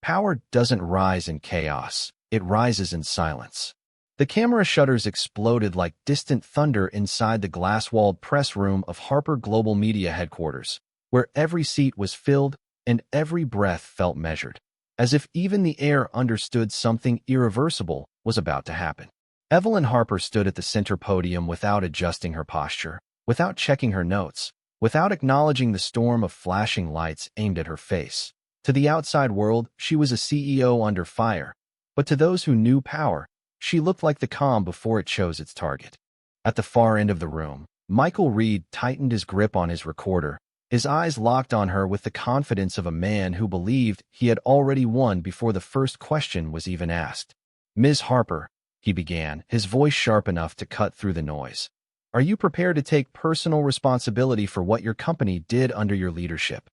Power doesn't rise in chaos, it rises in silence. The camera shutters exploded like distant thunder inside the glass-walled press room of Harper Global Media headquarters, where every seat was filled and every breath felt measured, as if even the air understood something irreversible was about to happen. Evelyn Harper stood at the center podium without adjusting her posture, without checking her notes, without acknowledging the storm of flashing lights aimed at her face. To the outside world, she was a CEO under fire, but to those who knew power, she looked like the calm before it chose its target. At the far end of the room, Michael Reed tightened his grip on his recorder, his eyes locked on her with the confidence of a man who believed he had already won before the first question was even asked. "Ms. Harper," he began, his voice sharp enough to cut through the noise, "are you prepared to take personal responsibility for what your company did under your leadership?"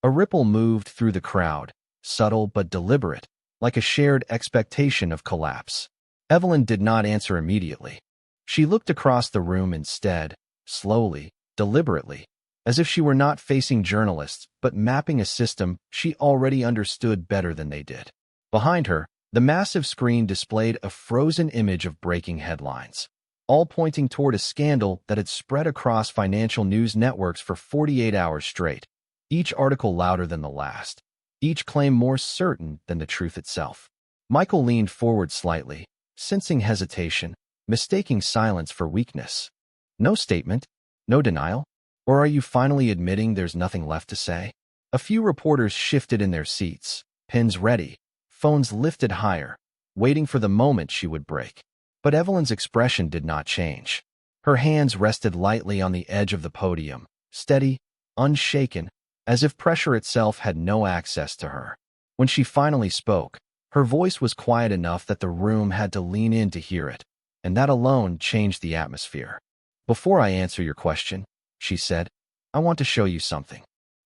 A ripple moved through the crowd, subtle but deliberate, like a shared expectation of collapse. Evelyn did not answer immediately. She looked across the room instead, slowly, deliberately, as if she were not facing journalists, but mapping a system she already understood better than they did. Behind her, the massive screen displayed a frozen image of breaking headlines, all pointing toward a scandal that had spread across financial news networks for 48 hours straight, each article louder than the last, each claim more certain than the truth itself. Michael leaned forward slightly, sensing hesitation, mistaking silence for weakness. "No statement? No denial? Or are you finally admitting there's nothing left to say?" A few reporters shifted in their seats, pens ready, phones lifted higher, waiting for the moment she would break. But Evelyn's expression did not change. Her hands rested lightly on the edge of the podium, steady, unshaken, as if pressure itself had no access to her. When she finally spoke, her voice was quiet enough that the room had to lean in to hear it, and that alone changed the atmosphere. "Before I answer your question," she said, "I want to show you something."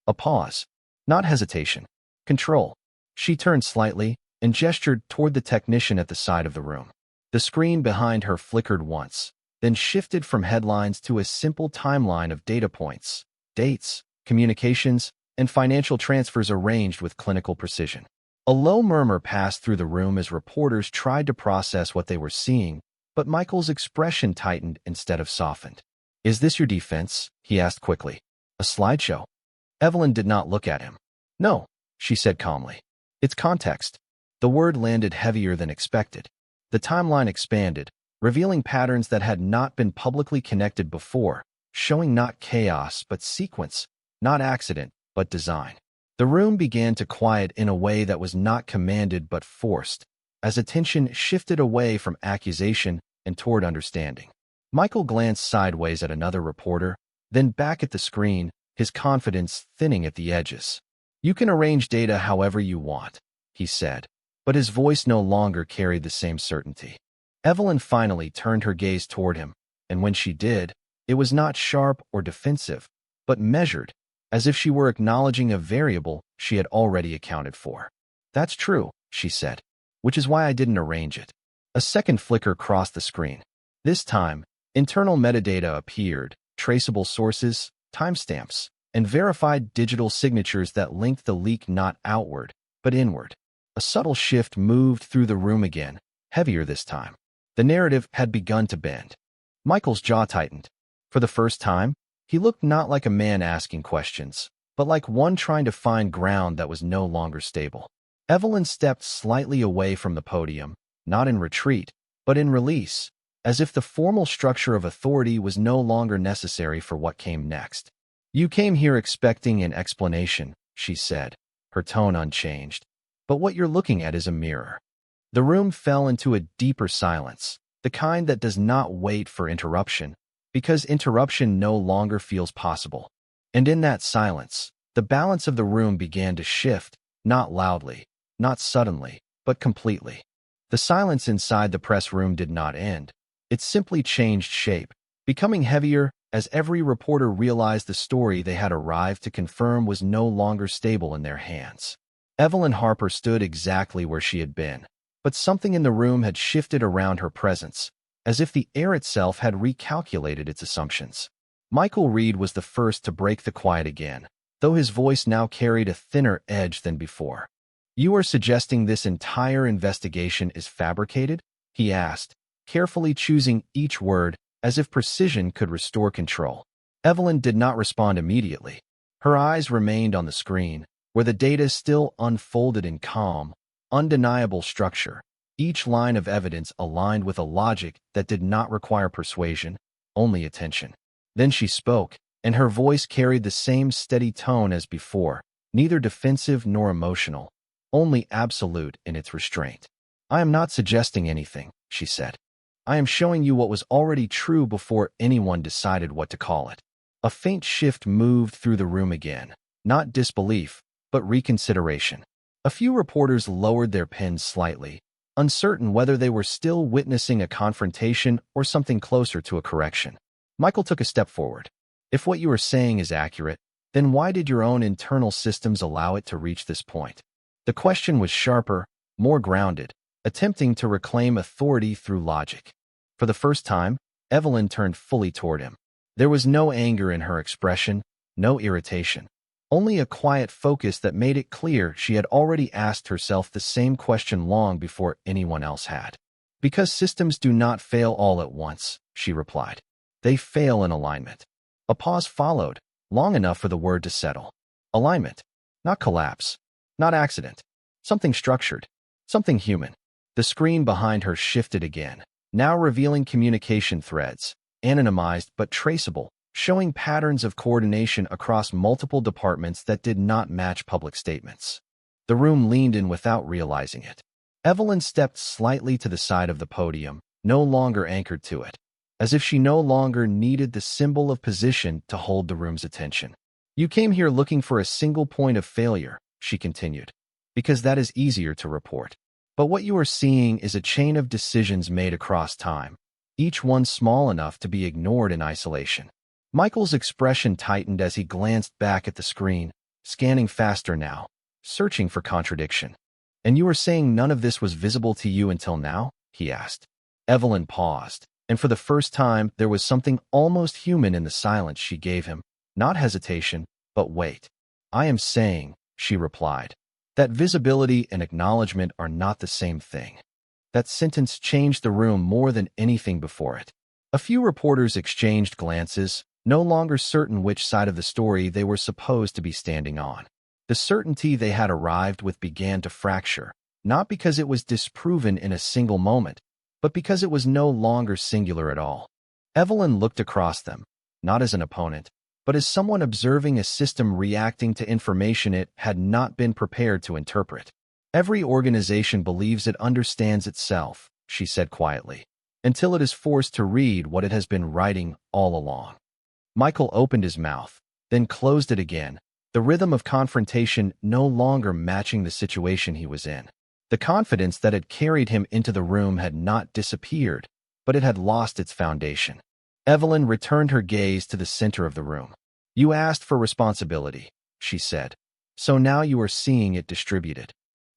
A pause. Not hesitation. Control. She turned slightly and gestured toward the technician at the side of the room. The screen behind her flickered once, then shifted from headlines to a simple timeline of data points, dates, communications, and financial transfers arranged with clinical precision. A low murmur passed through the room as reporters tried to process what they were seeing, but Michael's expression tightened instead of softened. "Is this your defense?" he asked quickly. "A slideshow?" Evelyn did not look at him. "No," she said calmly. "It's context." The word landed heavier than expected. The timeline expanded, revealing patterns that had not been publicly connected before, showing not chaos but sequence, not accident but design. The room began to quiet in a way that was not commanded but forced, as attention shifted away from accusation and toward understanding. Michael glanced sideways at another reporter, then back at the screen, his confidence thinning at the edges. "You can arrange data however you want," he said, but his voice no longer carried the same certainty. Evelyn finally turned her gaze toward him, and when she did, it was not sharp or defensive, but measured, as if she were acknowledging a variable she had already accounted for. "That's true," she said, "which is why I didn't arrange it." A second flicker crossed the screen. This time, internal metadata appeared, traceable sources, timestamps, and verified digital signatures that linked the leak not outward, but inward. A subtle shift moved through the room again, heavier this time. The narrative had begun to bend. Michael's jaw tightened. For the first time, he looked not like a man asking questions, but like one trying to find ground that was no longer stable. Evelyn stepped slightly away from the podium, not in retreat, but in release, as if the formal structure of authority was no longer necessary for what came next. "You came here expecting an explanation," she said, her tone unchanged. "But what you're looking at is a mirror." The room fell into a deeper silence, the kind that does not wait for interruption, because interruption no longer feels possible. And in that silence, the balance of the room began to shift, not loudly, not suddenly, but completely. The silence inside the press room did not end. It simply changed shape, becoming heavier as every reporter realized the story they had arrived to confirm was no longer stable in their hands. Evelyn Harper stood exactly where she had been, but something in the room had shifted around her presence, as if the air itself had recalculated its assumptions. Michael Reed was the first to break the quiet again, though his voice now carried a thinner edge than before. You are suggesting this entire investigation is fabricated? He asked, carefully choosing each word as if precision could restore control. Evelyn did not respond immediately. Her eyes remained on the screen, where the data still unfolded in calm, undeniable structure. Each line of evidence aligned with a logic that did not require persuasion, only attention. Then she spoke, and her voice carried the same steady tone as before, neither defensive nor emotional, only absolute in its restraint. I am not suggesting anything, she said. I am showing you what was already true before anyone decided what to call it. A faint shift moved through the room again, not disbelief, but reconsideration. A few reporters lowered their pens slightly, uncertain whether they were still witnessing a confrontation or something closer to a correction. Michael took a step forward. If what you are saying is accurate, then why did your own internal systems allow it to reach this point? The question was sharper, more grounded, attempting to reclaim authority through logic. For the first time, Evelyn turned fully toward him. There was no anger in her expression, no irritation, only a quiet focus that made it clear she had already asked herself the same question long before anyone else had. Because systems do not fail all at once, she replied. They fail in alignment. A pause followed, long enough for the word to settle. Alignment, not collapse, not accident. Something structured, something human. The screen behind her shifted again, now revealing communication threads, anonymized but traceable, showing patterns of coordination across multiple departments that did not match public statements. The room leaned in without realizing it. Evelyn stepped slightly to the side of the podium, no longer anchored to it, as if she no longer needed the symbol of position to hold the room's attention. You came here looking for a single point of failure, she continued, because that is easier to report. But what you are seeing is a chain of decisions made across time, each one small enough to be ignored in isolation. Michael's expression tightened as he glanced back at the screen, scanning faster now, searching for contradiction. And you are saying none of this was visible to you until now? He asked. Evelyn paused, and for the first time there was something almost human in the silence she gave him, not hesitation, but weight. I am saying, she replied, that visibility and acknowledgement are not the same thing. That sentence changed the room more than anything before it. A few reporters exchanged glances, no longer certain which side of the story they were supposed to be standing on. The certainty they had arrived with began to fracture, not because it was disproven in a single moment, but because it was no longer singular at all. Evelyn looked across them, not as an opponent, but as someone observing a system reacting to information it had not been prepared to interpret. Every organization believes it understands itself, she said quietly, until it is forced to read what it has been writing all along. Michael opened his mouth, then closed it again, the rhythm of confrontation no longer matching the situation he was in. The confidence that had carried him into the room had not disappeared, but it had lost its foundation. Evelyn returned her gaze to the center of the room. You asked for responsibility, she said. So now you are seeing it distributed.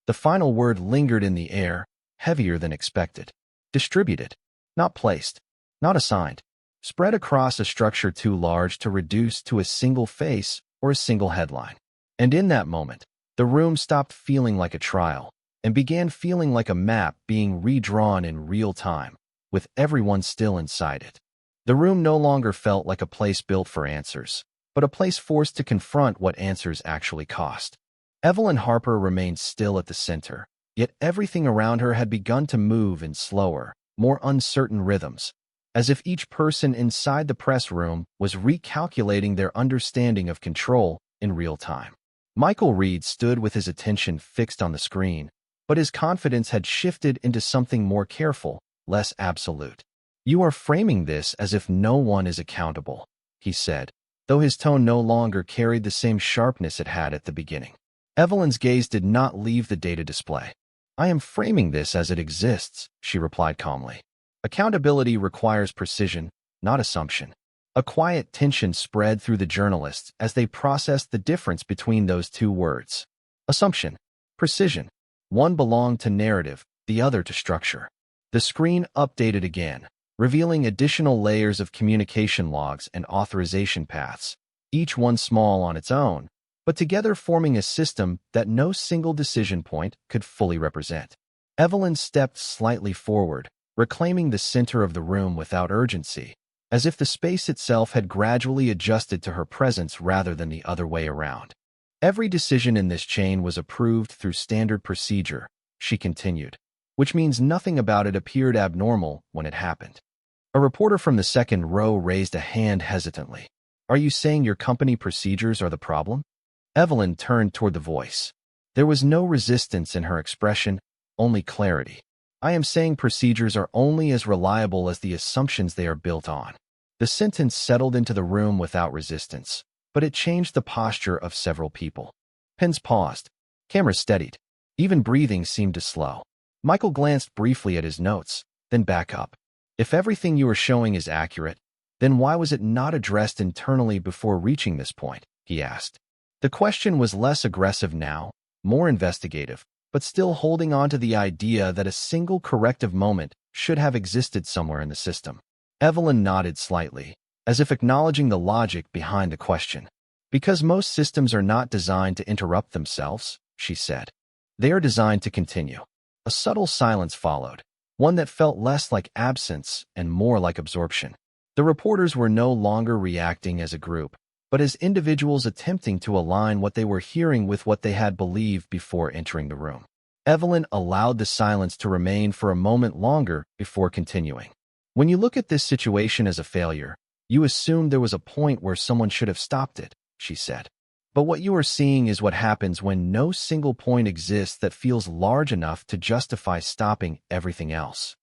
The final word lingered in the air, heavier than expected. Distributed, not placed, not assigned. Spread across a structure too large to reduce to a single face or a single headline. And in that moment, the room stopped feeling like a trial and began feeling like a map being redrawn in real time, with everyone still inside it. The room no longer felt like a place built for answers, but a place forced to confront what answers actually cost. Evelyn Harper remained still at the center, yet everything around her had begun to move in slower, more uncertain rhythms, as if each person inside the press room was recalculating their understanding of control in real time. Michael Reed stood with his attention fixed on the screen, but his confidence had shifted into something more careful, less absolute. You are framing this as if no one is accountable, he said, though his tone no longer carried the same sharpness it had at the beginning. Evelyn's gaze did not leave the data display. I am framing this as it exists, she replied calmly. Accountability requires precision, not assumption. A quiet tension spread through the journalists as they processed the difference between those two words. Assumption, precision. One belonged to narrative, the other to structure. The screen updated again, revealing additional layers of communication logs and authorization paths, each one small on its own, but together forming a system that no single decision point could fully represent. Evelyn stepped slightly forward, reclaiming the center of the room without urgency, as if the space itself had gradually adjusted to her presence rather than the other way around. Every decision in this chain was approved through standard procedure, she continued, which means nothing about it appeared abnormal when it happened. A reporter from the second row raised a hand hesitantly. Are you saying your company procedures are the problem? Evelyn turned toward the voice. There was no resistance in her expression, only clarity. I am saying procedures are only as reliable as the assumptions they are built on. The sentence settled into the room without resistance, but it changed the posture of several people. Pens paused. Cameras steadied. Even breathing seemed to slow. Michael glanced briefly at his notes, then back up. If everything you are showing is accurate, then why was it not addressed internally before reaching this point? He asked. The question was less aggressive now, more investigative, but still holding on to the idea that a single corrective moment should have existed somewhere in the system. Evelyn nodded slightly, as if acknowledging the logic behind the question. Because most systems are not designed to interrupt themselves, she said. They are designed to continue. A subtle silence followed, one that felt less like absence and more like absorption. The reporters were no longer reacting as a group, but as individuals attempting to align what they were hearing with what they had believed before entering the room. Evelyn allowed the silence to remain for a moment longer before continuing. When you look at this situation as a failure, you assume there was a point where someone should have stopped it, she said. But what you are seeing is what happens when no single point exists that feels large enough to justify stopping everything else.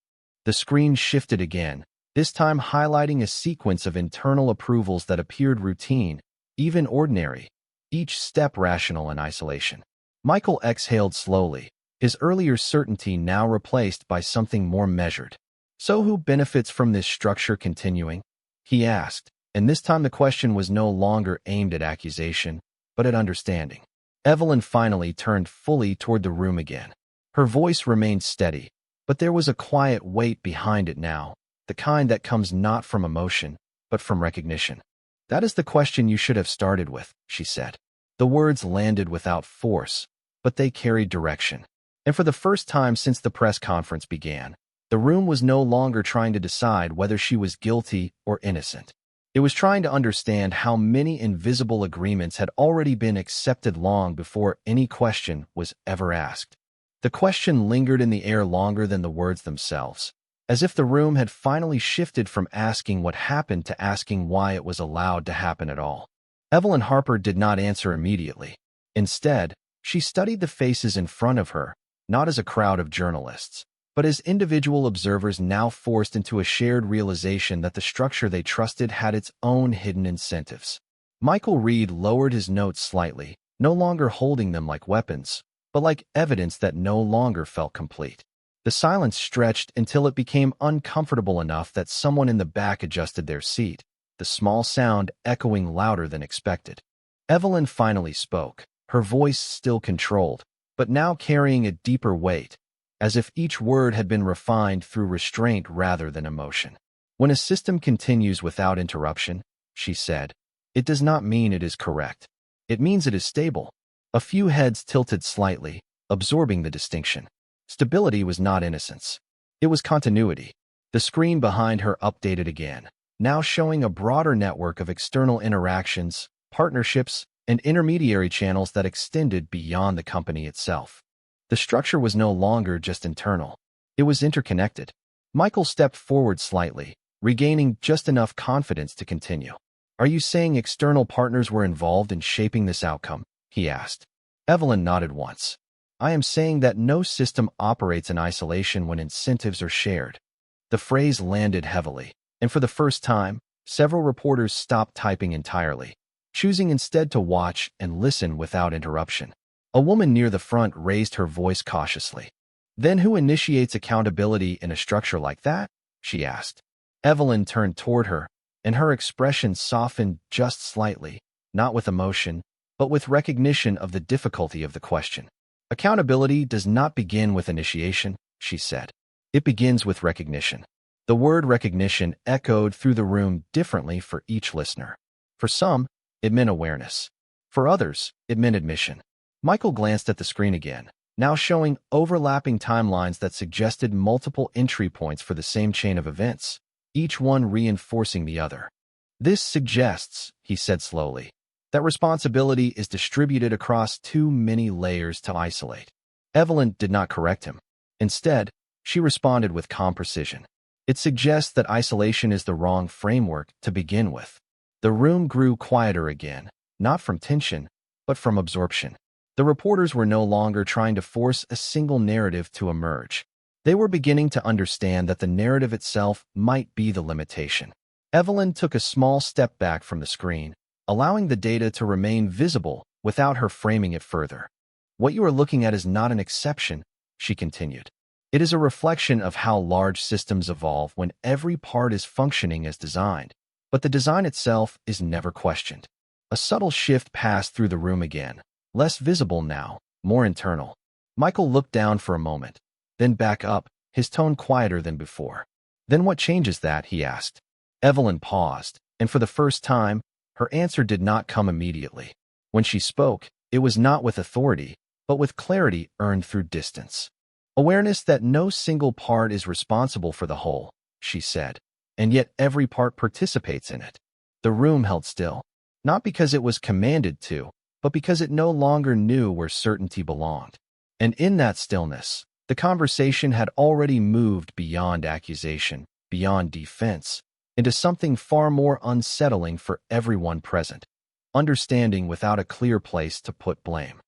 The screen shifted again, this time highlighting a sequence of internal approvals that appeared routine, even ordinary, each step rational in isolation. Michael exhaled slowly, his earlier certainty now replaced by something more measured. So who benefits from this structure continuing? He asked, and this time the question was no longer aimed at accusation, but at understanding. Evelyn finally turned fully toward the room again. Her voice remained steady, but there was a quiet weight behind it now, the kind that comes not from emotion, but from recognition. That is the question you should have started with, she said. The words landed without force, but they carried direction. And for the first time since the press conference began, the room was no longer trying to decide whether she was guilty or innocent. It was trying to understand how many invisible agreements had already been accepted long before any question was ever asked. The question lingered in the air longer than the words themselves, as if the room had finally shifted from asking what happened to asking why it was allowed to happen at all. Evelyn Harper did not answer immediately. Instead, she studied the faces in front of her, not as a crowd of journalists, but as individual observers now forced into a shared realization that the structure they trusted had its own hidden incentives. Michael Reed lowered his notes slightly, no longer holding them like weapons, but like evidence that no longer felt complete. The silence stretched until it became uncomfortable enough that someone in the back adjusted their seat, the small sound echoing louder than expected. Evelyn finally spoke, her voice still controlled, but now carrying a deeper weight, as if each word had been refined through restraint rather than emotion. When a system continues without interruption, she said, it does not mean it is correct. It means it is stable. A few heads tilted slightly, absorbing the distinction. Stability was not innocence. It was continuity. The screen behind her updated again, now showing a broader network of external interactions, partnerships, and intermediary channels that extended beyond the company itself. The structure was no longer just internal. It was interconnected. Michael stepped forward slightly, regaining just enough confidence to continue. Are you saying external partners were involved in shaping this outcome? He asked. Evelyn nodded once. I am saying that no system operates in isolation when incentives are shared. The phrase landed heavily, and for the first time, several reporters stopped typing entirely, choosing instead to watch and listen without interruption. A woman near the front raised her voice cautiously. Then who initiates accountability in a structure like that? She asked. Evelyn turned toward her, and her expression softened just slightly, not with emotion, but with recognition of the difficulty of the question. Accountability does not begin with initiation, she said. It begins with recognition. The word recognition echoed through the room differently for each listener. For some, it meant awareness. For others, it meant admission. Michael glanced at the screen again, now showing overlapping timelines that suggested multiple entry points for the same chain of events, each one reinforcing the other. This suggests, he said slowly, that responsibility is distributed across too many layers to isolate. Evelyn did not correct him. Instead, she responded with calm precision. It suggests that isolation is the wrong framework to begin with. The room grew quieter again, not from tension, but from absorption. The reporters were no longer trying to force a single narrative to emerge. They were beginning to understand that the narrative itself might be the limitation. Evelyn took a small step back from the screen, allowing the data to remain visible without her framing it further. What you are looking at is not an exception, she continued. It is a reflection of how large systems evolve when every part is functioning as designed, but the design itself is never questioned. A subtle shift passed through the room again, less visible now, more internal. Michael looked down for a moment, then back up, his tone quieter than before. Then what changes that, he asked. Evelyn paused, and for the first time, her answer did not come immediately. When she spoke, it was not with authority, but with clarity earned through distance. Awareness that no single part is responsible for the whole, she said, and yet every part participates in it. The room held still, not because it was commanded to, but because it no longer knew where certainty belonged. And in that stillness, the conversation had already moved beyond accusation, beyond defense, into something far more unsettling for everyone present, understanding without a clear place to put blame.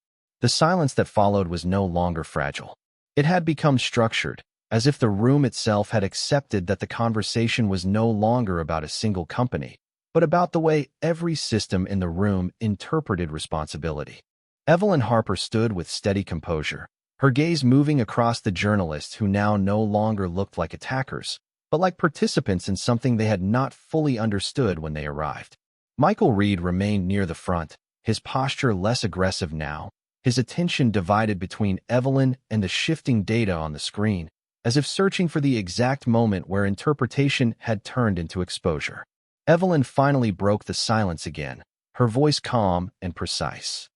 The silence that followed was no longer fragile. It had become structured, as if the room itself had accepted that the conversation was no longer about a single company, but about the way every system in the room interpreted responsibility. Evelyn Harper stood with steady composure, her gaze moving across the journalists who now no longer looked like attackers, but like participants in something they had not fully understood when they arrived. Michael Reed remained near the front, his posture less aggressive now, his attention divided between Evelyn and the shifting data on the screen, as if searching for the exact moment where interpretation had turned into exposure. Evelyn finally broke the silence again, her voice calm and precise.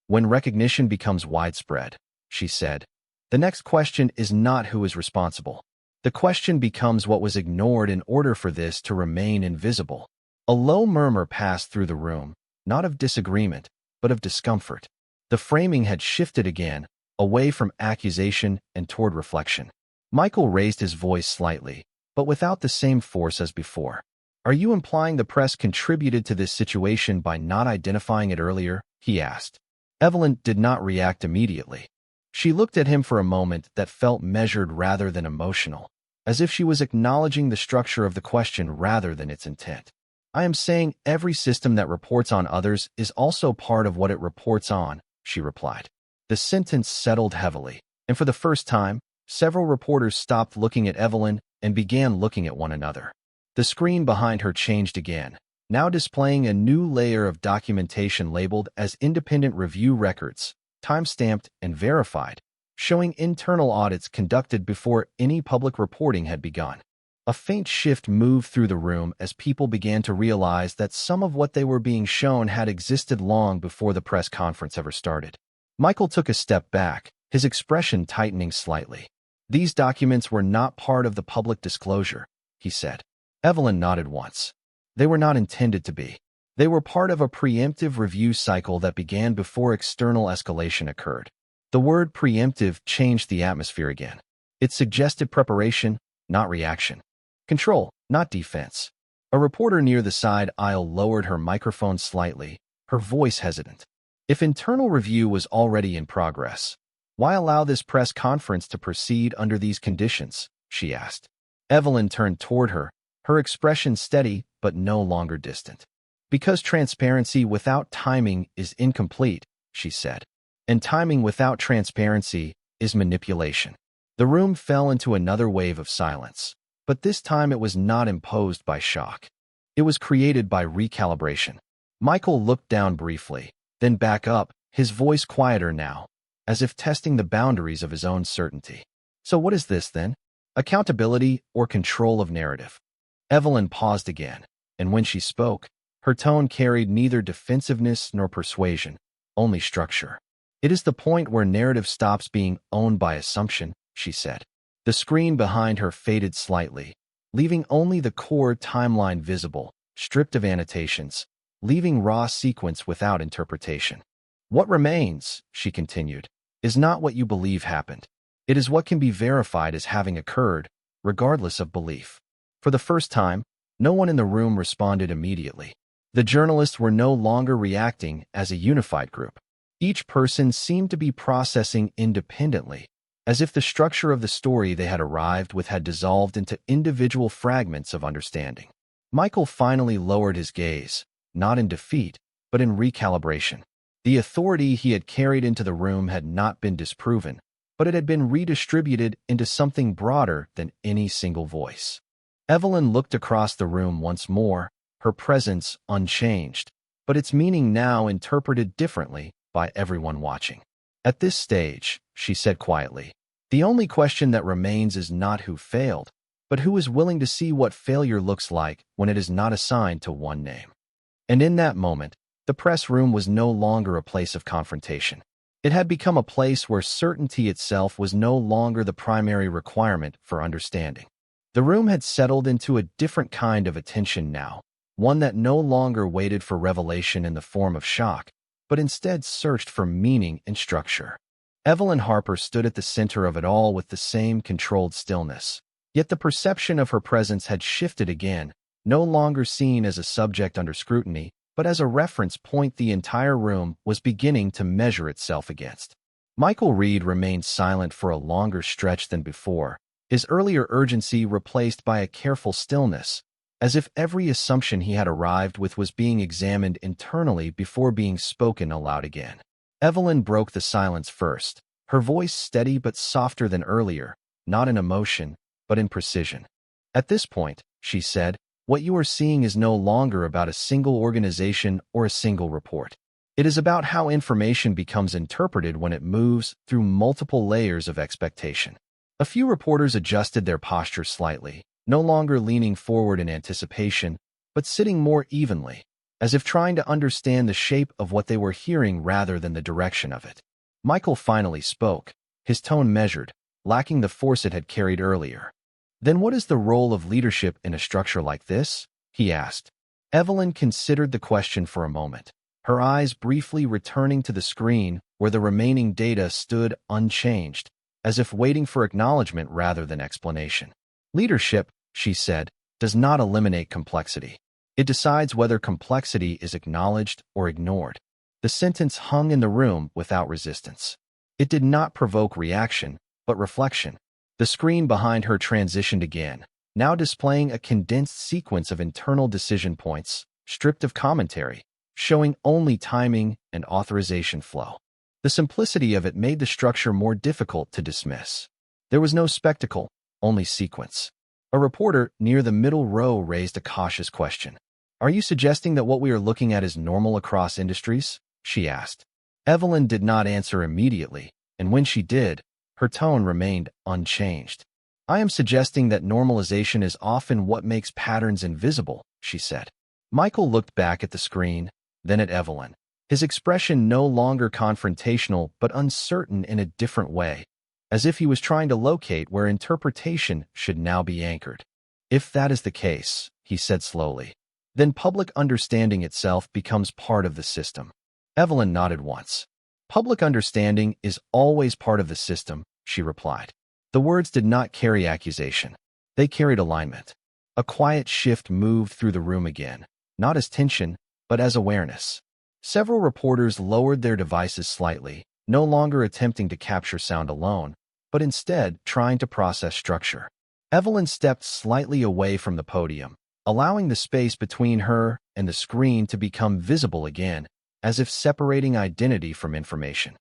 When recognition becomes widespread, she said, the next question is not who is responsible. The question becomes what was ignored in order for this to remain invisible. A low murmur passed through the room, not of disagreement, but of discomfort. The framing had shifted again, away from accusation and toward reflection. Michael raised his voice slightly, but without the same force as before. Are you implying the press contributed to this situation by not identifying it earlier? He asked. Evelyn did not react immediately. She looked at him for a moment that felt measured rather than emotional, as if she was acknowledging the structure of the question rather than its intent. I am saying every system that reports on others is also part of what it reports on, she replied. The sentence settled heavily, and for the first time, several reporters stopped looking at Evelyn and began looking at one another. The screen behind her changed again, now displaying a new layer of documentation labeled as independent review records, time-stamped and verified, showing internal audits conducted before any public reporting had begun. A faint shift moved through the room as people began to realize that some of what they were being shown had existed long before the press conference ever started. Michael took a step back, his expression tightening slightly. These documents were not part of the public disclosure, he said. Evelyn nodded once. They were not intended to be. They were part of a preemptive review cycle that began before external escalation occurred. The word preemptive changed the atmosphere again. It suggested preparation, not reaction. Control, not defense. A reporter near the side aisle lowered her microphone slightly, her voice hesitant. If internal review was already in progress, why allow this press conference to proceed under these conditions? She asked. Evelyn turned toward her, her expression steady but no longer distant. Because transparency without timing is incomplete, she said. And timing without transparency is manipulation. The room fell into another wave of silence. But this time it was not imposed by shock. It was created by recalibration. Michael looked down briefly, then back up, his voice quieter now, as if testing the boundaries of his own certainty. So what is this then? Accountability or control of narrative? Evelyn paused again, and when she spoke, her tone carried neither defensiveness nor persuasion, only structure. It is the point where narrative stops being owned by assumption, she said. The screen behind her faded slightly, leaving only the core timeline visible, stripped of annotations, leaving raw sequence without interpretation. What remains, she continued, is not what you believe happened. It is what can be verified as having occurred, regardless of belief. For the first time, no one in the room responded immediately. The journalists were no longer reacting as a unified group. Each person seemed to be processing independently, as if the structure of the story they had arrived with had dissolved into individual fragments of understanding. Michael finally lowered his gaze, not in defeat, but in recalibration. The authority he had carried into the room had not been disproven, but it had been redistributed into something broader than any single voice. Evelyn looked across the room once more, her presence unchanged, but its meaning now interpreted differently by everyone watching. At this stage, she said quietly, the only question that remains is not who failed, but who is willing to see what failure looks like when it is not assigned to one name. And in that moment, the press room was no longer a place of confrontation. It had become a place where certainty itself was no longer the primary requirement for understanding. The room had settled into a different kind of attention now, one that no longer waited for revelation in the form of shock, but instead searched for meaning and structure. Evelyn Harper stood at the center of it all with the same controlled stillness. Yet the perception of her presence had shifted again, no longer seen as a subject under scrutiny, but as a reference point the entire room was beginning to measure itself against. Michael Reed remained silent for a longer stretch than before, his earlier urgency replaced by a careful stillness, as if every assumption he had arrived with was being examined internally before being spoken aloud again. Evelyn broke the silence first, her voice steady but softer than earlier, not in emotion, but in precision. At this point, she said, what you are seeing is no longer about a single organization or a single report. It is about how information becomes interpreted when it moves through multiple layers of expectation. A few reporters adjusted their posture slightly, no longer leaning forward in anticipation, but sitting more evenly, as if trying to understand the shape of what they were hearing rather than the direction of it. Michael finally spoke, his tone measured, lacking the force it had carried earlier. Then what is the role of leadership in a structure like this? He asked. Evelyn considered the question for a moment, her eyes briefly returning to the screen where the remaining data stood unchanged, as if waiting for acknowledgement rather than explanation. Leadership, she said, does not eliminate complexity. It decides whether complexity is acknowledged or ignored. The sentence hung in the room without resistance. It did not provoke reaction, but reflection. The screen behind her transitioned again, now displaying a condensed sequence of internal decision points, stripped of commentary, showing only timing and authorization flow. The simplicity of it made the structure more difficult to dismiss. There was no spectacle, only sequence. A reporter near the middle row raised a cautious question. Are you suggesting that what we are looking at is normal across industries? She asked. Evelyn did not answer immediately, and when she did, her tone remained unchanged. I am suggesting that normalization is often what makes patterns invisible, she said. Michael looked back at the screen, then at Evelyn, his expression no longer confrontational but uncertain in a different way, as if he was trying to locate where interpretation should now be anchored. If that is the case, he said slowly, then public understanding itself becomes part of the system. Evelyn nodded once. Public understanding is always part of the system, she replied. The words did not carry accusation. They carried alignment. A quiet shift moved through the room again, not as tension, but as awareness. Several reporters lowered their devices slightly, no longer attempting to capture sound alone, but instead trying to process structure. Evelyn stepped slightly away from the podium, allowing the space between her and the screen to become visible again, as if separating identity from information.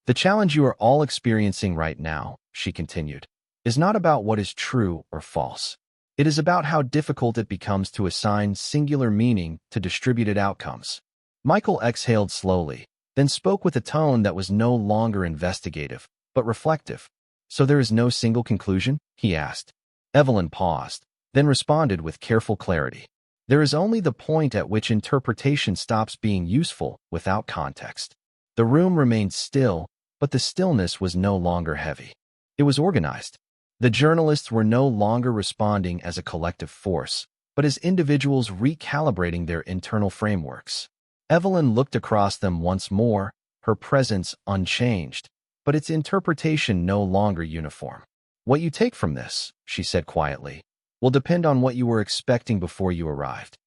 The challenge you are all experiencing right now, she continued, is not about what is true or false. It is about how difficult it becomes to assign singular meaning to distributed outcomes. Michael exhaled slowly, then spoke with a tone that was no longer investigative, but reflective. So there is no single conclusion? He asked. Evelyn paused, then responded with careful clarity. There is only the point at which interpretation stops being useful without context. The room remained still, but the stillness was no longer heavy. It was organized. The journalists were no longer responding as a collective force, but as individuals recalibrating their internal frameworks. Evelyn looked across them once more, her presence unchanged, but its interpretation no longer uniform. "What you take from this," she said quietly, "will depend on what you were expecting before you arrived."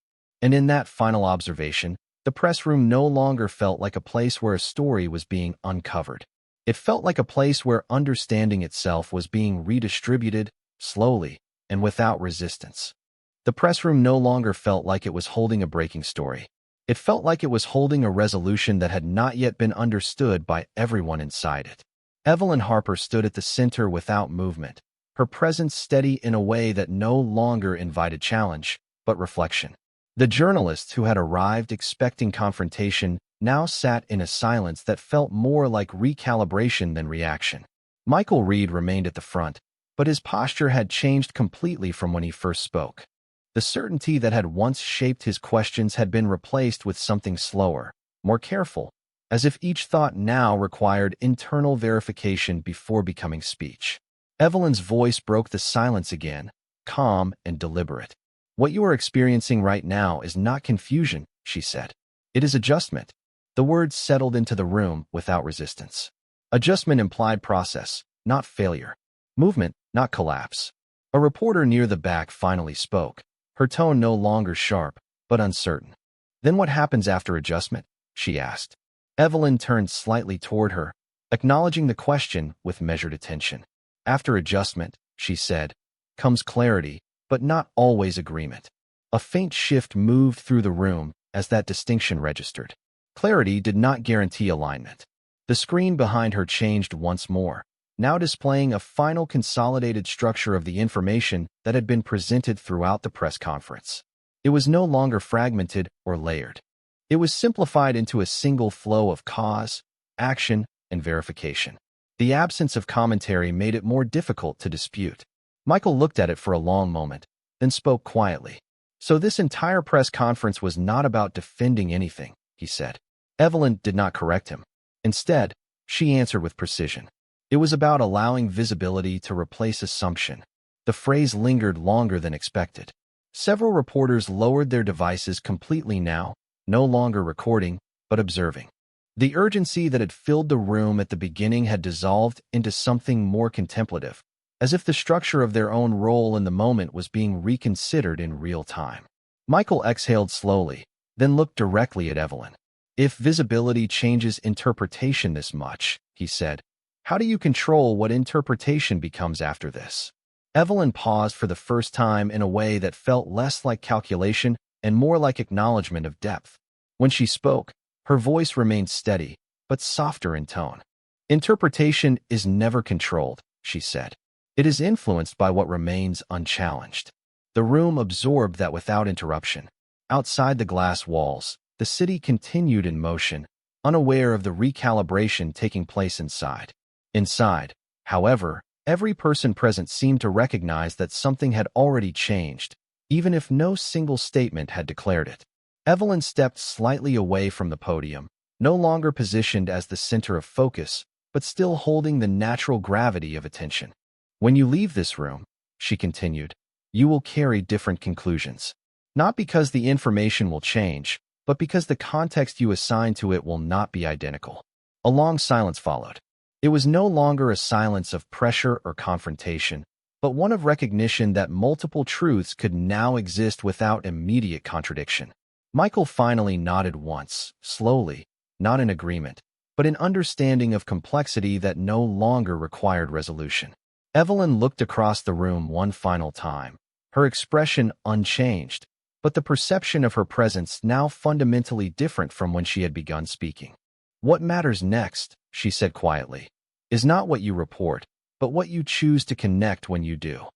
And in that final observation, the press room no longer felt like a place where a story was being uncovered. It felt like a place where understanding itself was being redistributed, slowly, and without resistance. The press room no longer felt like it was holding a breaking story. It felt like it was holding a resolution that had not yet been understood by everyone inside it. Evelyn Harper stood at the center without movement, her presence steady in a way that no longer invited challenge, but reflection. The journalists who had arrived expecting confrontation now sat in a silence that felt more like recalibration than reaction. Michael Reed remained at the front, but his posture had changed completely from when he first spoke. The certainty that had once shaped his questions had been replaced with something slower, more careful, as if each thought now required internal verification before becoming speech. Evelyn's voice broke the silence again, calm and deliberate. "What you are experiencing right now is not confusion," she said. "It is adjustment." The words settled into the room without resistance. Adjustment implied process, not failure. Movement, not collapse. A reporter near the back finally spoke, her tone no longer sharp, but uncertain. "Then what happens after adjustment?" she asked. Evelyn turned slightly toward her, acknowledging the question with measured attention. "After adjustment," she said, "comes clarity, but not always agreement." A faint shift moved through the room as that distinction registered. Clarity did not guarantee alignment. The screen behind her changed once more, now displaying a final consolidated structure of the information that had been presented throughout the press conference. It was no longer fragmented or layered. It was simplified into a single flow of cause, action, and verification. The absence of commentary made it more difficult to dispute. Michael looked at it for a long moment, then spoke quietly. "So this entire press conference was not about defending anything," he said. Evelyn did not correct him. Instead, she answered with precision. "It was about allowing visibility to replace assumption." The phrase lingered longer than expected. Several reporters lowered their devices completely now, no longer recording, but observing. The urgency that had filled the room at the beginning had dissolved into something more contemplative, as if the structure of their own role in the moment was being reconsidered in real time. Michael exhaled slowly, then looked directly at Evelyn. "If visibility changes interpretation this much," he said, "how do you control what interpretation becomes after this?" Evelyn paused for the first time in a way that felt less like calculation and more like acknowledgement of depth. When she spoke, her voice remained steady, but softer in tone. "Interpretation is never controlled," she said. "It is influenced by what remains unchallenged." The room absorbed that without interruption. Outside the glass walls, the city continued in motion, unaware of the recalibration taking place inside. Inside, however, every person present seemed to recognize that something had already changed, even if no single statement had declared it. Evelyn stepped slightly away from the podium, no longer positioned as the center of focus, but still holding the natural gravity of attention. "When you leave this room," she continued, "you will carry different conclusions. Not because the information will change, but because the context you assign to it will not be identical." A long silence followed. It was no longer a silence of pressure or confrontation, but one of recognition that multiple truths could now exist without immediate contradiction. Michael finally nodded once, slowly, not in agreement, but in understanding of complexity that no longer required resolution. Evelyn looked across the room one final time, her expression unchanged, but the perception of her presence now fundamentally different from when she had begun speaking. "What matters next," she said quietly, "is not what you report, but what you choose to connect when you do."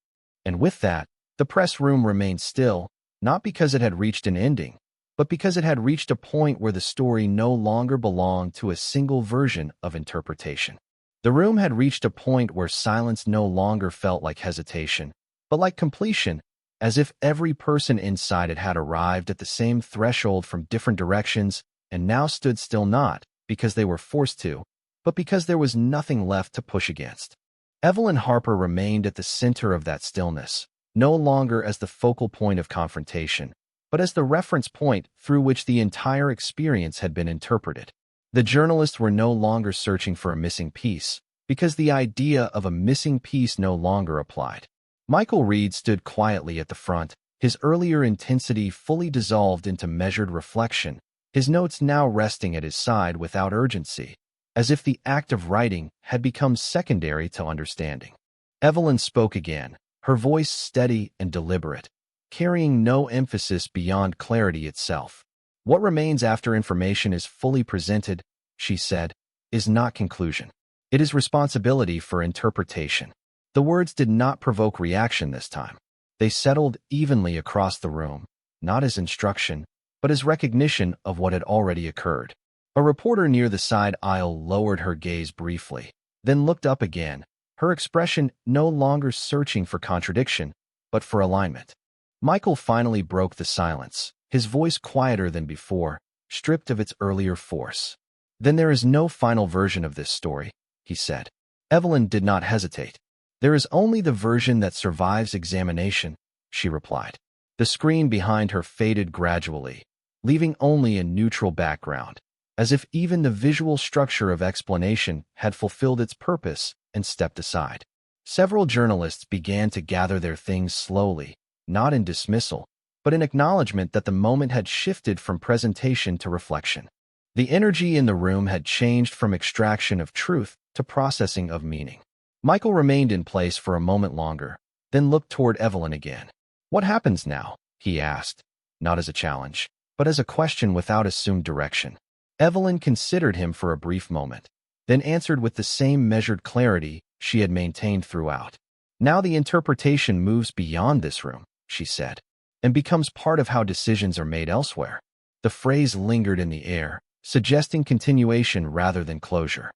And with that, the press room remained still, not because it had reached an ending, but because it had reached a point where the story no longer belonged to a single version of interpretation. The room had reached a point where silence no longer felt like hesitation, but like completion, as if every person inside it had arrived at the same threshold from different directions and now stood still, not because they were forced to, but because there was nothing left to push against. Evelyn Harper remained at the center of that stillness, no longer as the focal point of confrontation, but as the reference point through which the entire experience had been interpreted. The journalists were no longer searching for a missing piece, because the idea of a missing piece no longer applied. Michael Reed stood quietly at the front, his earlier intensity fully dissolved into measured reflection, his notes now resting at his side without urgency, as if the act of writing had become secondary to understanding. Evelyn spoke again, her voice steady and deliberate, carrying no emphasis beyond clarity itself. "What remains after information is fully presented," she said, "is not conclusion. It is responsibility for interpretation." The words did not provoke reaction this time. They settled evenly across the room, not as instruction, but as recognition of what had already occurred. A reporter near the side aisle lowered her gaze briefly, then looked up again, her expression no longer searching for contradiction, but for alignment. Michael finally broke the silence, his voice quieter than before, stripped of its earlier force. "Then there is no final version of this story," he said. Evelyn did not hesitate. "There is only the version that survives examination," she replied. The screen behind her faded gradually, leaving only a neutral background, as if even the visual structure of explanation had fulfilled its purpose and stepped aside. Several journalists began to gather their things slowly, not in dismissal, but in acknowledgement that the moment had shifted from presentation to reflection. The energy in the room had changed from extraction of truth to processing of meaning. Michael remained in place for a moment longer, then looked toward Evelyn again. "What happens now?" he asked, not as a challenge, but as a question without assumed direction. Evelyn considered him for a brief moment, then answered with the same measured clarity she had maintained throughout. "Now the interpretation moves beyond this room," she said, "and becomes part of how decisions are made elsewhere." The phrase lingered in the air, suggesting continuation rather than closure.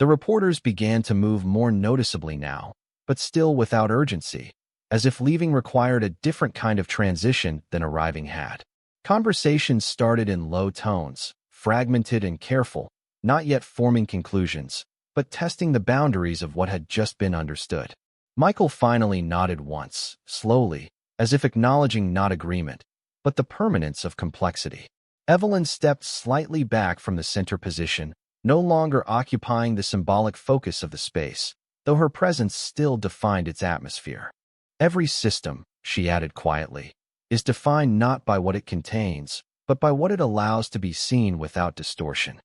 The reporters began to move more noticeably now, but still without urgency, as if leaving required a different kind of transition than arriving had. Conversations started in low tones, fragmented and careful, not yet forming conclusions, but testing the boundaries of what had just been understood. Michael finally nodded once, slowly, as if acknowledging not agreement, but the permanence of complexity. Evelyn stepped slightly back from the center position, no longer occupying the symbolic focus of the space, though her presence still defined its atmosphere. "Every system," she added quietly, "is defined not by what it contains, but by what it allows to be seen without distortion."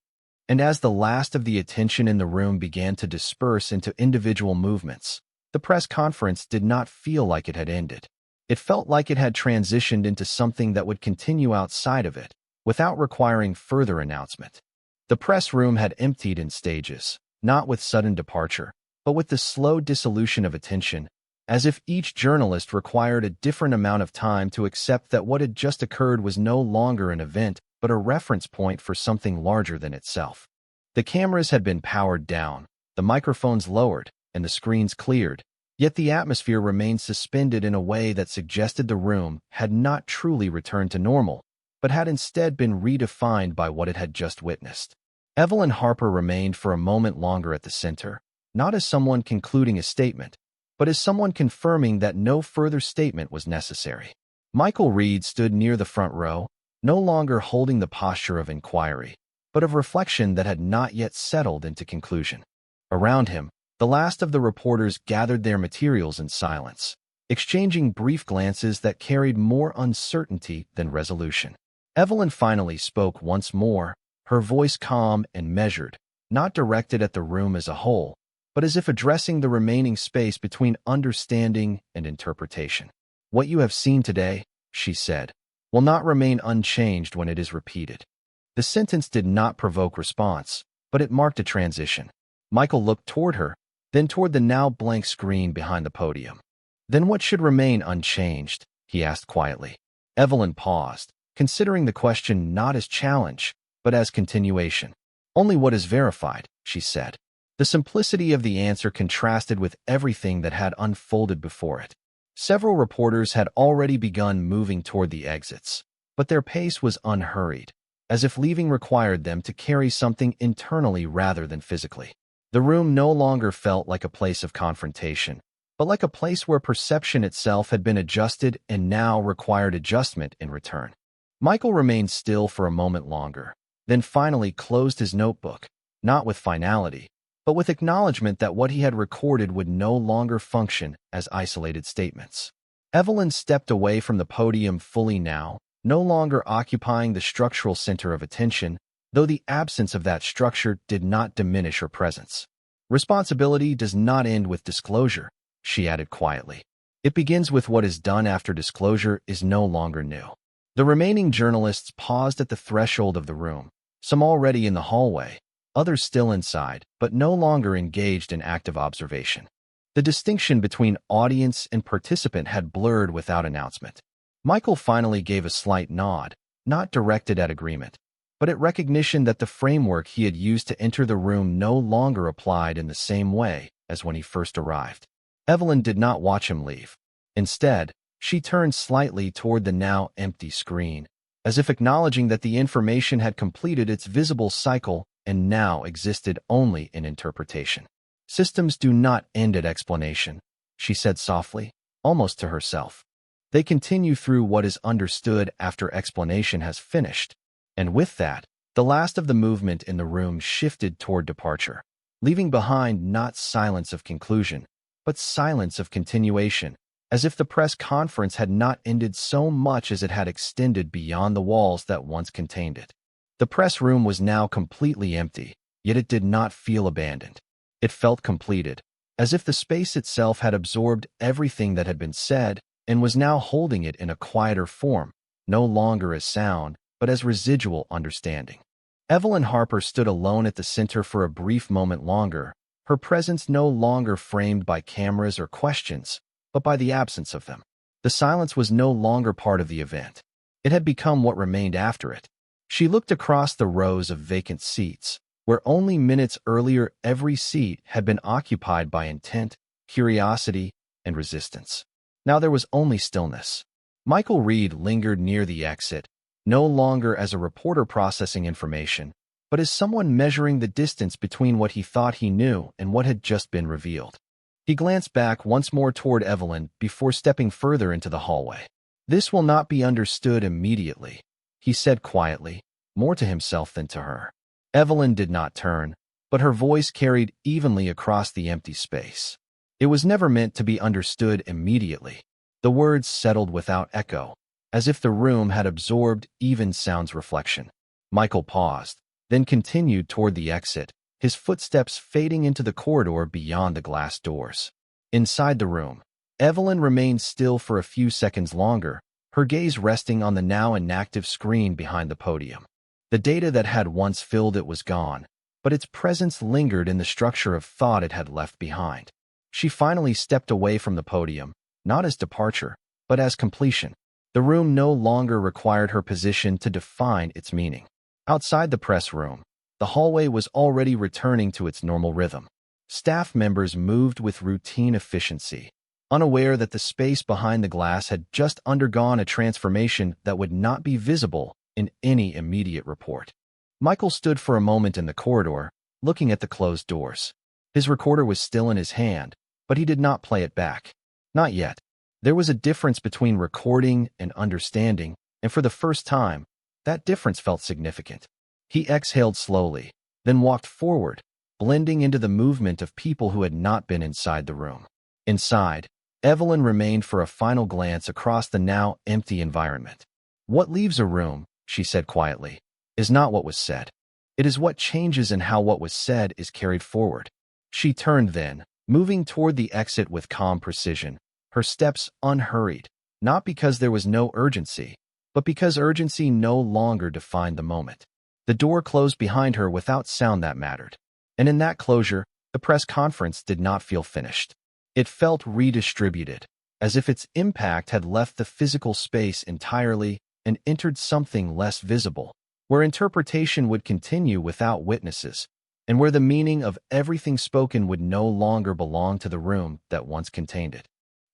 And as the last of the attention in the room began to disperse into individual movements, the press conference did not feel like it had ended. It felt like it had transitioned into something that would continue outside of it, without requiring further announcement. The press room had emptied in stages, not with sudden departure, but with the slow dissolution of attention, as if each journalist required a different amount of time to accept that what had just occurred was no longer an event, but a reference point for something larger than itself. The cameras had been powered down, the microphones lowered, and the screens cleared, yet the atmosphere remained suspended in a way that suggested the room had not truly returned to normal, but had instead been redefined by what it had just witnessed. Evelyn Harper remained for a moment longer at the center, not as someone concluding a statement, but as someone confirming that no further statement was necessary. Michael Reed stood near the front row, no longer holding the posture of inquiry, but of reflection that had not yet settled into conclusion. Around him, the last of the reporters gathered their materials in silence, exchanging brief glances that carried more uncertainty than resolution. Evelyn finally spoke once more, her voice calm and measured, not directed at the room as a whole, but as if addressing the remaining space between understanding and interpretation. "What you have seen today," she said, "will not remain unchanged when it is repeated." The sentence did not provoke response, but it marked a transition. Michael looked toward her, then toward the now blank screen behind the podium. "Then what should remain unchanged?" he asked quietly. Evelyn paused, considering the question not as challenge, but as continuation. "Only what is verified," she said. The simplicity of the answer contrasted with everything that had unfolded before it. Several reporters had already begun moving toward the exits, but their pace was unhurried, as if leaving required them to carry something internally rather than physically. The room no longer felt like a place of confrontation, but like a place where perception itself had been adjusted and now required adjustment in return. Michael remained still for a moment longer, then finally closed his notebook, not with finality, but with acknowledgement that what he had recorded would no longer function as isolated statements. Evelyn stepped away from the podium fully now, no longer occupying the structural center of attention, though the absence of that structure did not diminish her presence. Responsibility does not end with disclosure, she added quietly. It begins with what is done after disclosure is no longer new. The remaining journalists paused at the threshold of the room, some already in the hallway, others still inside, but no longer engaged in active observation. The distinction between audience and participant had blurred without announcement. Michael finally gave a slight nod, not directed at agreement, but at recognition that the framework he had used to enter the room no longer applied in the same way as when he first arrived. Evelyn did not watch him leave. Instead, she turned slightly toward the now empty screen, as if acknowledging that the information had completed its visible cycle and now existed only in interpretation. Systems do not end at explanation, she said softly, almost to herself. They continue through what is understood after explanation has finished. And with that, the last of the movement in the room shifted toward departure, leaving behind not silence of conclusion, but silence of continuation, as if the press conference had not ended so much as it had extended beyond the walls that once contained it. The press room was now completely empty, yet it did not feel abandoned. It felt completed, as if the space itself had absorbed everything that had been said and was now holding it in a quieter form, no longer as sound, but as residual understanding. Evelyn Harper stood alone at the center for a brief moment longer, her presence no longer framed by cameras or questions, but by the absence of them. The silence was no longer part of the event. It had become what remained after it. She looked across the rows of vacant seats, where only minutes earlier every seat had been occupied by intent, curiosity, and resistance. Now there was only stillness. Michael Reed lingered near the exit, no longer as a reporter processing information, but as someone measuring the distance between what he thought he knew and what had just been revealed. He glanced back once more toward Evelyn before stepping further into the hallway. "This will not be understood immediately," he said quietly, more to himself than to her. Evelyn did not turn, but her voice carried evenly across the empty space. It was never meant to be understood immediately. The words settled without echo, as if the room had absorbed even sound's reflection. Michael paused, then continued toward the exit, his footsteps fading into the corridor beyond the glass doors. Inside the room, Evelyn remained still for a few seconds longer, her gaze resting on the now inactive screen behind the podium. The data that had once filled it was gone, but its presence lingered in the structure of thought it had left behind. She finally stepped away from the podium, not as departure, but as completion. The room no longer required her position to define its meaning. Outside the press room, the hallway was already returning to its normal rhythm. Staff members moved with routine efficiency, unaware that the space behind the glass had just undergone a transformation that would not be visible in any immediate report. Michael stood for a moment in the corridor, looking at the closed doors. His recorder was still in his hand, but he did not play it back. Not yet. There was a difference between recording and understanding, and for the first time, that difference felt significant. He exhaled slowly, then walked forward, blending into the movement of people who had not been inside the room. Inside, Evelyn remained for a final glance across the now empty environment. "What leaves a room," she said quietly, "is not what was said. It is what changes in how what was said is carried forward." She turned then, moving toward the exit with calm precision, her steps unhurried, not because there was no urgency, but because urgency no longer defined the moment. The door closed behind her without sound that mattered, and in that closure, the press conference did not feel finished. It felt redistributed, as if its impact had left the physical space entirely and entered something less visible, where interpretation would continue without witnesses, and where the meaning of everything spoken would no longer belong to the room that once contained it.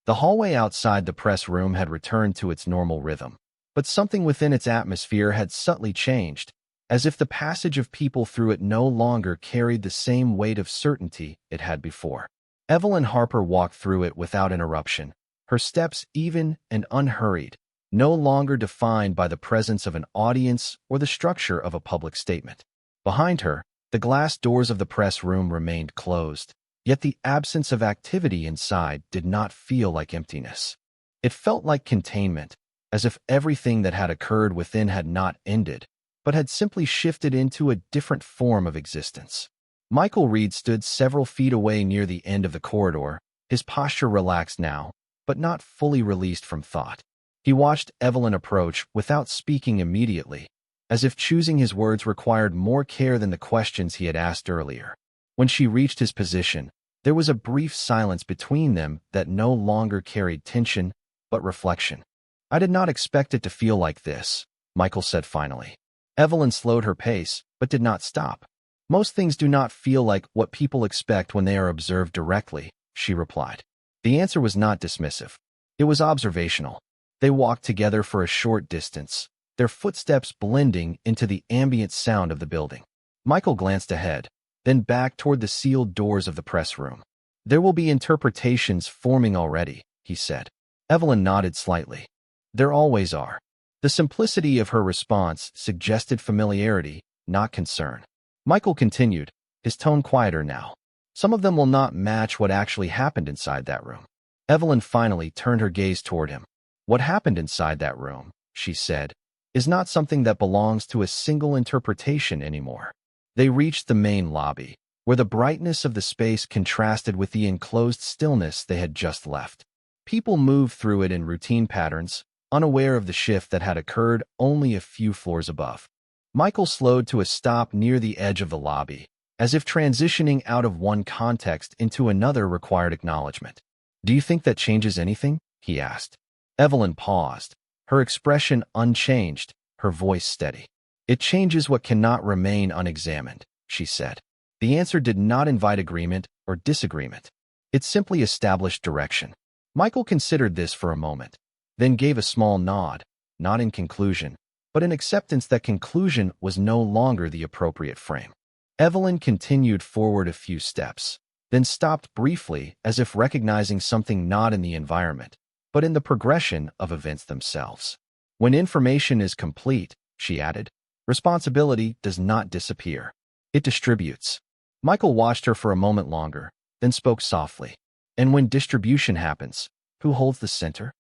The hallway outside the press room had returned to its normal rhythm, but something within its atmosphere had subtly changed, as if the passage of people through it no longer carried the same weight of certainty it had before. Evelyn Harper walked through it without interruption, her steps even and unhurried, no longer defined by the presence of an audience or the structure of a public statement. Behind her, the glass doors of the press room remained closed, yet the absence of activity inside did not feel like emptiness. It felt like containment, as if everything that had occurred within had not ended, but had simply shifted into a different form of existence. Michael Reed stood several feet away near the end of the corridor, his posture relaxed now, but not fully released from thought. He watched Evelyn approach without speaking immediately, as if choosing his words required more care than the questions he had asked earlier. When she reached his position, there was a brief silence between them that no longer carried tension, but reflection. "I did not expect it to feel like this," Michael said finally. Evelyn slowed her pace, but did not stop. "Most things do not feel like what people expect when they are observed directly," she replied. The answer was not dismissive. It was observational. They walked together for a short distance, their footsteps blending into the ambient sound of the building. Michael glanced ahead, then back toward the sealed doors of the press room. "There will be interpretations forming already," he said. Evelyn nodded slightly. "There always are." The simplicity of her response suggested familiarity, not concern. Michael continued, his tone quieter now. "Some of them will not match what actually happened inside that room." Evelyn finally turned her gaze toward him. "What happened inside that room," she said, "is not something that belongs to a single interpretation anymore." They reached the main lobby, where the brightness of the space contrasted with the enclosed stillness they had just left. People moved through it in routine patterns, unaware of the shift that had occurred only a few floors above. Michael slowed to a stop near the edge of the lobby, as if transitioning out of one context into another required acknowledgement. "Do you think that changes anything?" he asked. Evelyn paused, her expression unchanged, her voice steady. "It changes what cannot remain unexamined," she said. The answer did not invite agreement or disagreement. It simply established direction. Michael considered this for a moment, then gave a small nod, not in conclusion, but in acceptance that conclusion was no longer the appropriate frame. Evelyn continued forward a few steps, then stopped briefly as if recognizing something not in the environment, but in the progression of events themselves. "When information is complete," she added, "responsibility does not disappear. It distributes." Michael watched her for a moment longer, then spoke softly. "And when distribution happens, who holds the center?"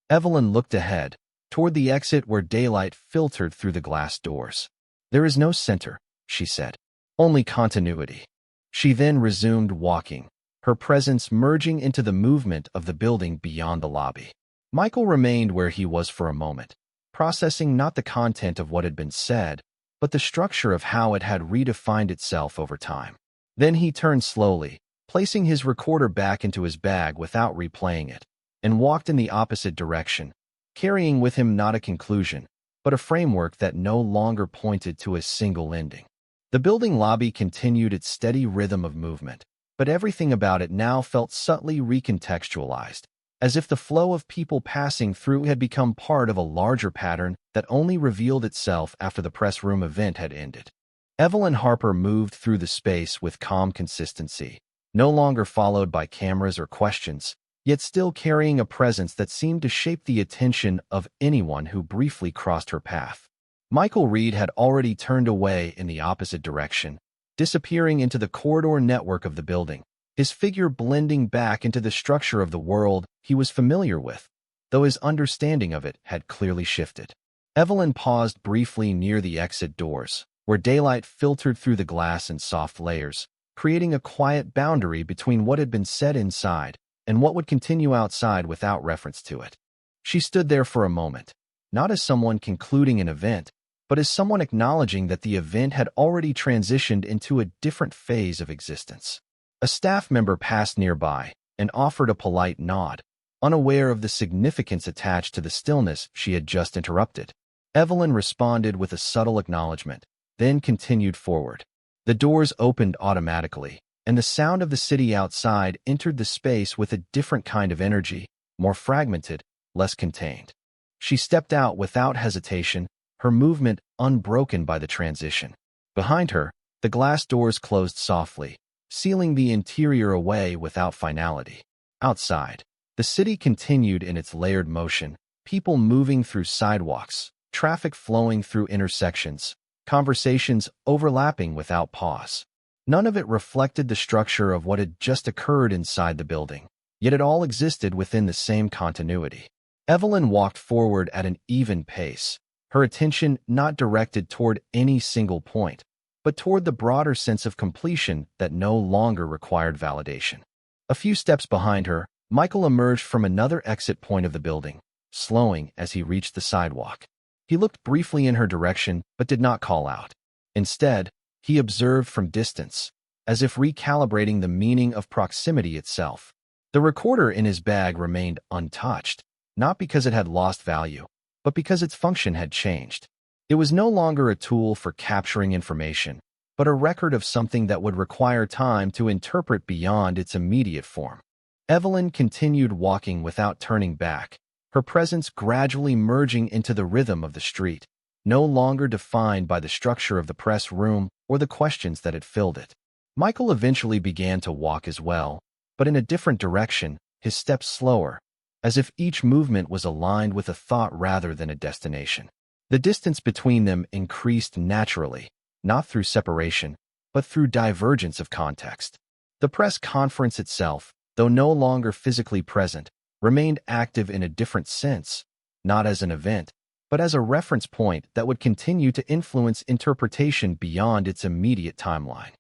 Evelyn looked ahead, toward the exit where daylight filtered through the glass doors. "There is no center," she said. "Only continuity." She then resumed walking, her presence merging into the movement of the building beyond the lobby. Michael remained where he was for a moment, processing not the content of what had been said, but the structure of how it had redefined itself over time. Then he turned slowly, placing his recorder back into his bag without replaying it, and walked in the opposite direction, carrying with him not a conclusion, but a framework that no longer pointed to a single ending. The building lobby continued its steady rhythm of movement, but everything about it now felt subtly recontextualized, as if the flow of people passing through had become part of a larger pattern that only revealed itself after the press room event had ended. Evelyn Harper moved through the space with calm consistency, no longer followed by cameras or questions, yet still carrying a presence that seemed to shape the attention of anyone who briefly crossed her path. Michael Reed had already turned away in the opposite direction, disappearing into the corridor network of the building, his figure blending back into the structure of the world he was familiar with, though his understanding of it had clearly shifted. Evelyn paused briefly near the exit doors, where daylight filtered through the glass in soft layers, creating a quiet boundary between what had been said inside and what would continue outside without reference to it. She stood there for a moment, not as someone concluding an event, but as someone acknowledging that the event had already transitioned into a different phase of existence. A staff member passed nearby and offered a polite nod, unaware of the significance attached to the stillness she had just interrupted. Evelyn responded with a subtle acknowledgement, then continued forward. The doors opened automatically, and the sound of the city outside entered the space with a different kind of energy, more fragmented, less contained. She stepped out without hesitation, her movement unbroken by the transition. Behind her, the glass doors closed softly, sealing the interior away without finality. Outside, the city continued in its layered motion, people moving through sidewalks, traffic flowing through intersections, conversations overlapping without pause. None of it reflected the structure of what had just occurred inside the building, yet it all existed within the same continuity. Evelyn walked forward at an even pace, her attention not directed toward any single point, but toward the broader sense of completion that no longer required validation. A few steps behind her, Michael emerged from another exit point of the building, slowing as he reached the sidewalk. He looked briefly in her direction but did not call out. Instead, he observed from distance, as if recalibrating the meaning of proximity itself. The recorder in his bag remained untouched, not because it had lost value, but because its function had changed. It was no longer a tool for capturing information, but a record of something that would require time to interpret beyond its immediate form. Evelyn continued walking without turning back, her presence gradually merging into the rhythm of the street, no longer defined by the structure of the press room or the questions that had filled it. Michael eventually began to walk as well, but in a different direction, his steps slower, as if each movement was aligned with a thought rather than a destination. The distance between them increased naturally, not through separation, but through divergence of context. The press conference itself, though no longer physically present, remained active in a different sense, not as an event, but as a reference point that would continue to influence interpretation beyond its immediate timeline.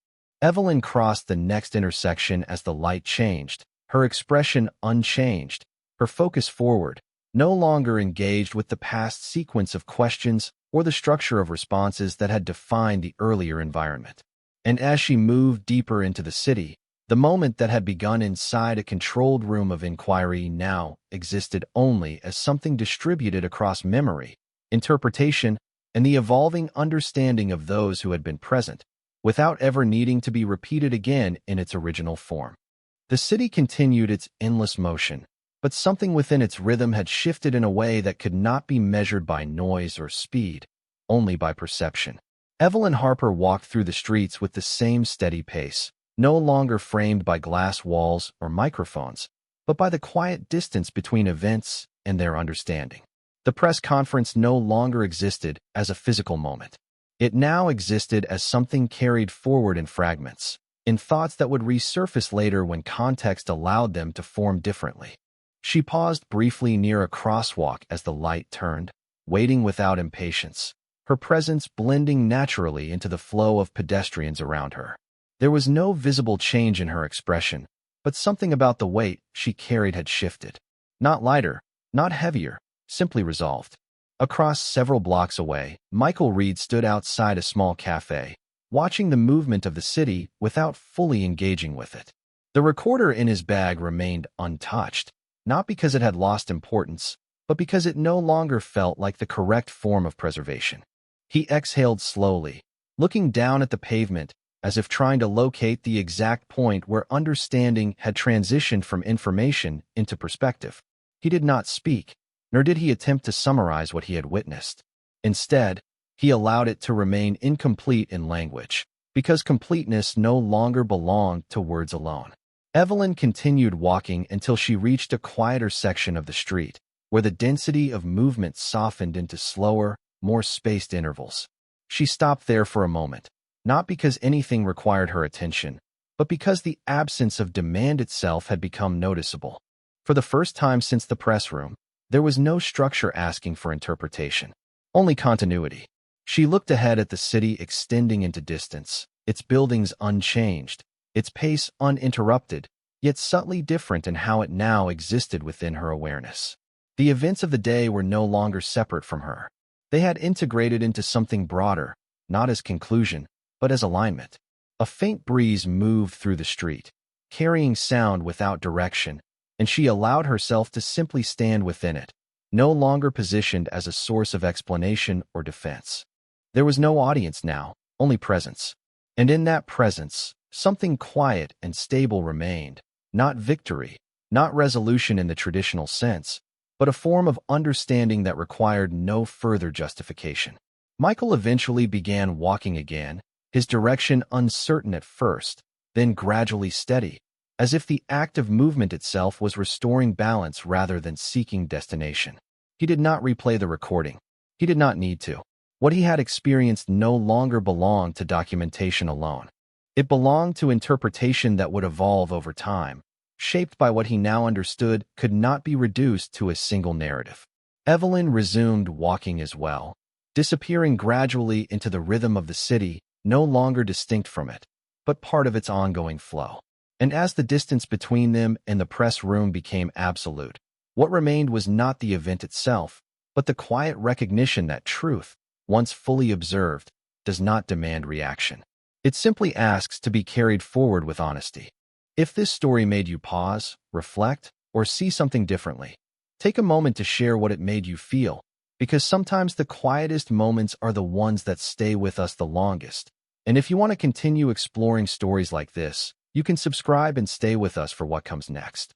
Evelyn crossed the next intersection as the light changed, her expression unchanged, her focus forward, no longer engaged with the past sequence of questions or the structure of responses that had defined the earlier environment. And as she moved deeper into the city, the moment that had begun inside a controlled room of inquiry now existed only as something distributed across memory, interpretation, and the evolving understanding of those who had been present, without ever needing to be repeated again in its original form. The city continued its endless motion, but something within its rhythm had shifted in a way that could not be measured by noise or speed, only by perception. Evelyn Harper walked through the streets with the same steady pace, no longer framed by glass walls or microphones, but by the quiet distance between events and their understanding. The press conference no longer existed as a physical moment. It now existed as something carried forward in fragments, in thoughts that would resurface later when context allowed them to form differently. She paused briefly near a crosswalk as the light turned, waiting without impatience, her presence blending naturally into the flow of pedestrians around her. There was no visible change in her expression, but something about the weight she carried had shifted. Not lighter, not heavier, simply resolved. Across several blocks away, Michael Reed stood outside a small cafe, watching the movement of the city without fully engaging with it. The recorder in his bag remained untouched, not because it had lost importance, but because it no longer felt like the correct form of preservation. He exhaled slowly, looking down at the pavement as if trying to locate the exact point where understanding had transitioned from information into perspective. He did not speak, nor did he attempt to summarize what he had witnessed. Instead, he allowed it to remain incomplete in language, because completeness no longer belonged to words alone. Evelyn continued walking until she reached a quieter section of the street, where the density of movement softened into slower, more spaced intervals. She stopped there for a moment, not because anything required her attention, but because the absence of demand itself had become noticeable. For the first time since the press room, there was no structure asking for interpretation, only continuity. She looked ahead at the city extending into distance, its buildings unchanged, its pace uninterrupted, yet subtly different in how it now existed within her awareness. The events of the day were no longer separate from her. They had integrated into something broader, not as conclusion, but as alignment. A faint breeze moved through the street, carrying sound without direction, and she allowed herself to simply stand within it, no longer positioned as a source of explanation or defense. There was no audience now, only presence. And in that presence, something quiet and stable remained, not victory, not resolution in the traditional sense, but a form of understanding that required no further justification. Michael eventually began walking again, his direction uncertain at first, then gradually steady, as if the act of movement itself was restoring balance rather than seeking destination. He did not replay the recording. He did not need to. What he had experienced no longer belonged to documentation alone. It belonged to interpretation that would evolve over time, shaped by what he now understood could not be reduced to a single narrative. Evelyn resumed walking as well, disappearing gradually into the rhythm of the city, no longer distinct from it, but part of its ongoing flow. And as the distance between them and the press room became absolute, what remained was not the event itself, but the quiet recognition that truth, once fully observed, does not demand reaction. It simply asks to be carried forward with honesty. If this story made you pause, reflect, or see something differently, take a moment to share what it made you feel, because sometimes the quietest moments are the ones that stay with us the longest. And if you want to continue exploring stories like this, you can subscribe and stay with us for what comes next.